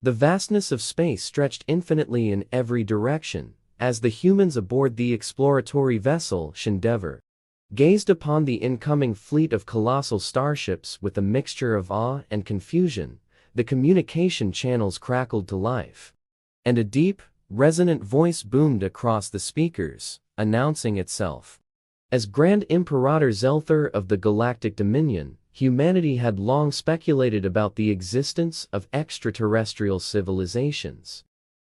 The vastness of space stretched infinitely in every direction, as the humans aboard the exploratory vessel Endeavour gazed upon the incoming fleet of colossal starships with a mixture of awe and confusion. The communication channels crackled to life, and a deep, resonant voice boomed across the speakers, announcing itself. As Grand Imperator Zelther of the Galactic Dominion, humanity had long speculated about the existence of extraterrestrial civilizations.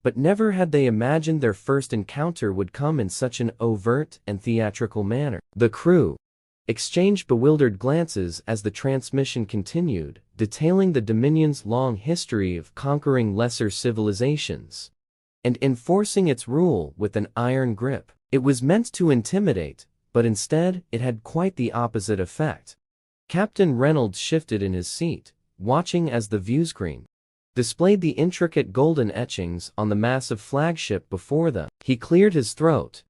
But never had they imagined their first encounter would come in such an overt and theatrical manner. The crew exchanged bewildered glances as the transmission continued, detailing the Dominion's long history of conquering lesser civilizations and enforcing its rule with an iron grip. It was meant to intimidate, but instead it had quite the opposite effect. Captain Reynolds shifted in his seat, watching as the viewscreen displayed the intricate golden etchings on the massive flagship before them. He cleared his throat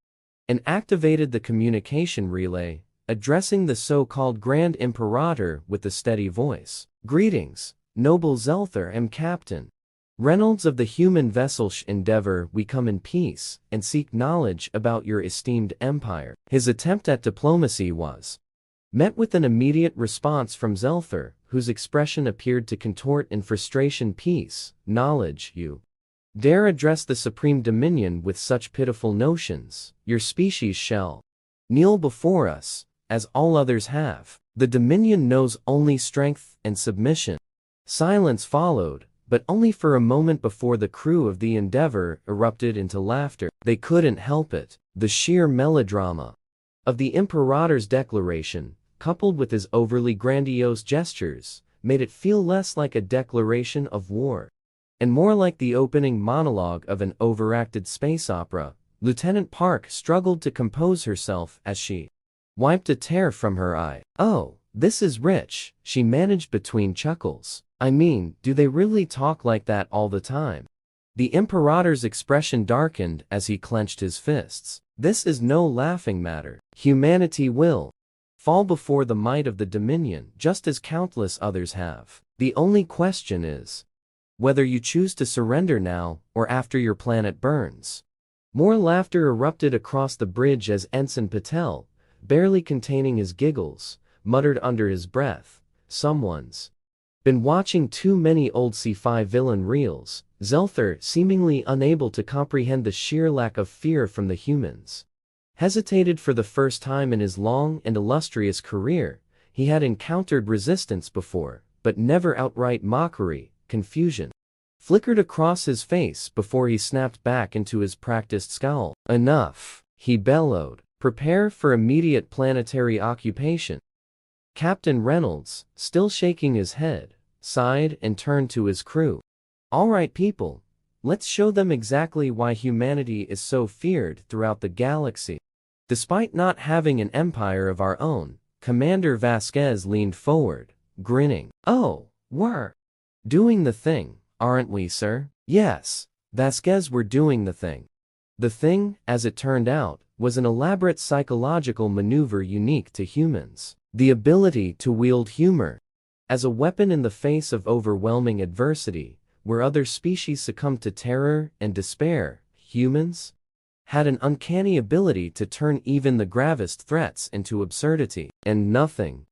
and activated the communication relay, addressing the so-called Grand Imperator with a steady voice. "Greetings, noble Zelther and Captain Reynolds of the human vessel Endeavour. We come in peace and seek knowledge about your esteemed empire." His attempt at diplomacy was met with an immediate response from Zelther, whose expression appeared to contort in frustration. "Peace, knowledge, you dare address the Supreme Dominion with such pitiful notions? Your species shall kneel before us, as all others have. The Dominion knows only strength and submission." Silence followed, but only for a moment before the crew of the Endeavour erupted into laughter. They couldn't help it. The sheer melodrama of the Imperator's declaration, coupled with his overly grandiose gestures, made it feel less like a declaration of war and more like the opening monologue of an overacted space opera. Lieutenant Park struggled to compose herself as she wiped a tear from her eye. "Oh, this is rich," she managed between chuckles. "I mean, do they really talk like that all the time?" The Imperator's expression darkened as he clenched his fists. "This is no laughing matter. Humanity will fall before the might of the Dominion, just as countless others have. The only question is whether you choose to surrender now or after your planet burns." More laughter erupted across the bridge as Ensign Patel, barely containing his giggles, muttered under his breath, "Someone's been watching too many old sci-fi villain reels." Zelther, seemingly unable to comprehend the sheer lack of fear from the humans, hesitated. For the first time in his long and illustrious career, he had encountered resistance before, but never outright mockery. Confusion flickered across his face before he snapped back into his practiced scowl. "Enough," he bellowed. "Prepare for immediate planetary occupation." Captain Reynolds, still shaking his head, sighed and turned to his crew. "All right, people, let's show them exactly why humanity is so feared throughout the galaxy." Despite not having an empire of our own, Commander Vasquez leaned forward, grinning. "Oh, we're doing the thing, aren't we, sir?" Yes, Vasquez were doing the thing. The thing, as it turned out, was an elaborate psychological maneuver unique to humans. The ability to wield humor as a weapon in the face of overwhelming adversity. Where other species succumbed to terror and despair, humans had an uncanny ability to turn even the gravest threats into absurdity. And nothing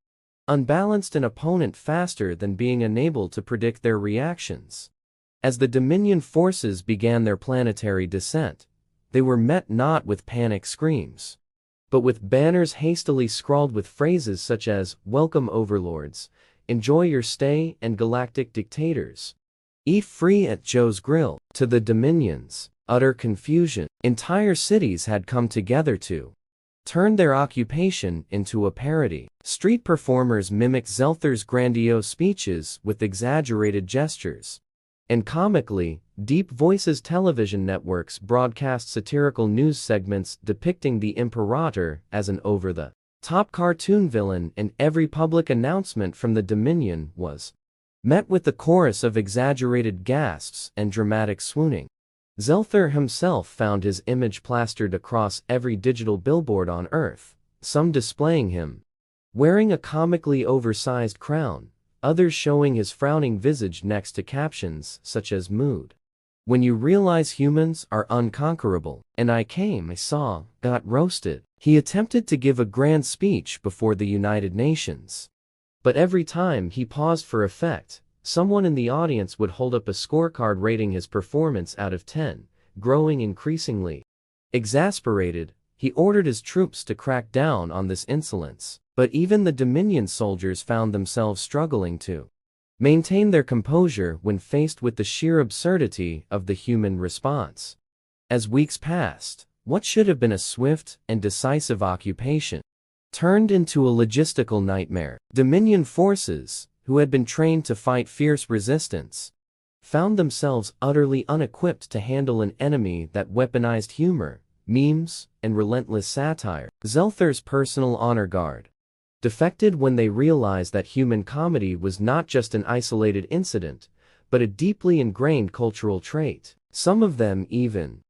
unbalanced an opponent faster than being unable to predict their reactions. As the Dominion forces began their planetary descent, they were met not with panic screams, but with banners hastily scrawled with phrases such as, "Welcome overlords, enjoy your stay," and "Galactic dictators, eat free at Joe's Grill." To the Dominion's utter confusion, entire cities had come together to turn their occupation into a parody. Street performers mimicked Zelther's grandiose speeches with exaggerated gestures, and comically, deep voices. Television networks broadcast satirical news segments depicting the Imperator as an over-the-top cartoon villain, and every public announcement from the Dominion was met with the chorus of exaggerated gasps and dramatic swooning. Zelther himself found his image plastered across every digital billboard on Earth, some displaying him wearing a comically oversized crown, others showing his frowning visage next to captions such as mood. When you realize humans are unconquerable, and I saw, got roasted. He attempted to give a grand speech before the United Nations. But every time he paused for effect, someone in the audience would hold up a scorecard rating his performance out of 10, growing increasingly exasperated. He ordered his troops to crack down on this insolence, but even the Dominion soldiers found themselves struggling to maintain their composure when faced with the sheer absurdity of the human response. As weeks passed, what should have been a swift and decisive occupation turned into a logistical nightmare. Dominion forces, who had been trained to fight fierce resistance, found themselves utterly unequipped to handle an enemy that weaponized humor, memes, and relentless satire. Zelther's personal honor guard defected when they realized that human comedy was not just an isolated incident, but a deeply ingrained cultural trait. Some of them even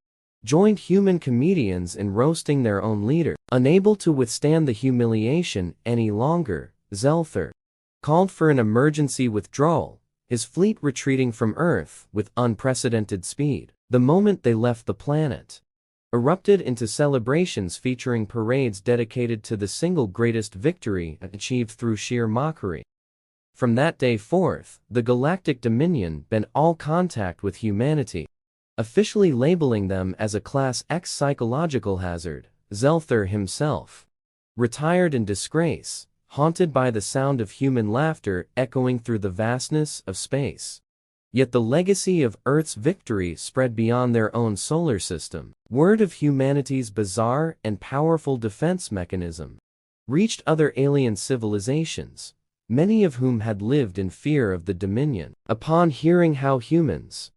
joined human comedians in roasting their own leader. Unable to withstand the humiliation any longer, Zelther called for an emergency withdrawal, his fleet retreating from Earth with unprecedented speed. The moment they left the planet erupted into celebrations featuring parades dedicated to the single greatest victory achieved through sheer mockery. From that day forth, the Galactic Dominion banned all contact with humanity, officially labeling them as a Class X psychological hazard. Zelther himself retired in disgrace, haunted by the sound of human laughter echoing through the vastness of space. Yet the legacy of Earth's victory spread beyond their own solar system. Word of humanity's bizarre and powerful defense mechanism reached other alien civilizations, many of whom had lived in fear of the Dominion. Upon hearing how humans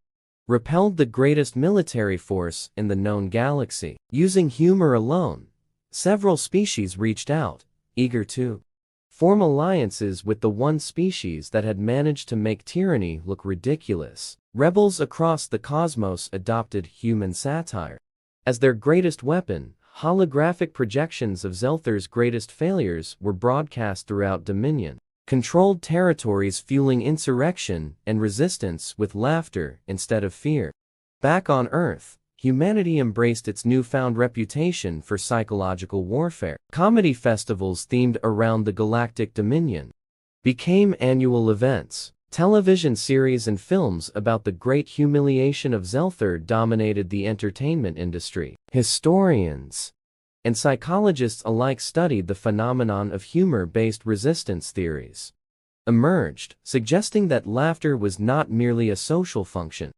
repelled the greatest military force in the known galaxy, using humor alone, several species reached out, eager to form alliances with the one species that had managed to make tyranny look ridiculous. Rebels across the cosmos adopted human satire as their greatest weapon. Holographic projections of Zelther's greatest failures were broadcast throughout Dominion-controlled territories, fueling insurrection and resistance with laughter instead of fear. Back on Earth, humanity embraced its newfound reputation for psychological warfare. Comedy festivals themed around the Galactic Dominion became annual events. Television series and films about the great humiliation of Zelther dominated the entertainment industry. Historians and psychologists alike studied the phenomenon of humor-based resistance theories emerged, suggesting that laughter was not merely a social function,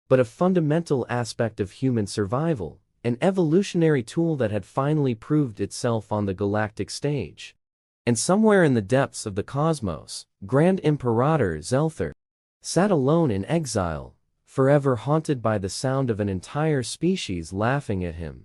but a fundamental aspect of human survival, an evolutionary tool that had finally proved itself on the galactic stage. And somewhere in the depths of the cosmos, Grand Imperator Zelther sat alone in exile, forever haunted by the sound of an entire species laughing at him.